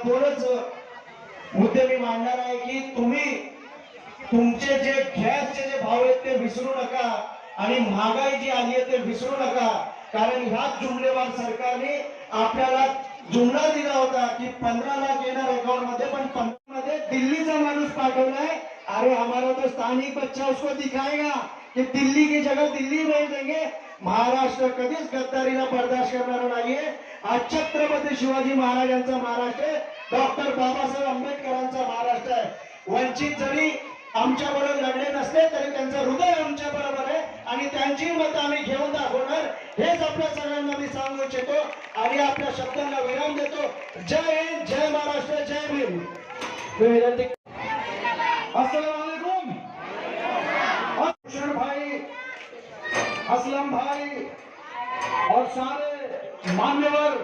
दोनच मुद्दे मी मांडणार आहे की तुम्ही तुमचे जे गॅसचे जे भाव आहेत ते विसरू नका आणि महागाई जी आली आहे ते विसरू नका, कारण ह्याच जुमलेबाज सरकारने आपल्याला जुमला दिला होता की 15 लाख येणार अकाउंट मध्ये, पण 15 मध्ये दिल्लीचा माणूस पाठवलाय। अरे हमारा तो स्थानिक बच्चा उसको दिखाएगा कि दिल्ली की जगह दिल्ली भेज देंगे। महाराष्ट्र कधीच गद्दारीला बर्दाश्त करणार नाहीये। आज छत्रपती शिवाजी महाराजांचा महाराष्ट्र आहे, डॉक्टर बाबासाहेब आंबेडकरांचा महाराष्ट्र आहे। वंचित जरी आमच्या बरोबर लढले नसले तरी त्यांचं हृदय आमच्या बरोबर आहे आणि त्यांची मत आम्ही घेऊन दाखवणार, हेच आपल्या सगळ्यांना मी सांगू इच्छितो आणि आपल्या शब्दांना विराम देतो। जय हिंद, जय महाराष्ट्र, जय भीम। अस्सलाम वालेकुम। भाई, असलम भाई और सारे मान्यवर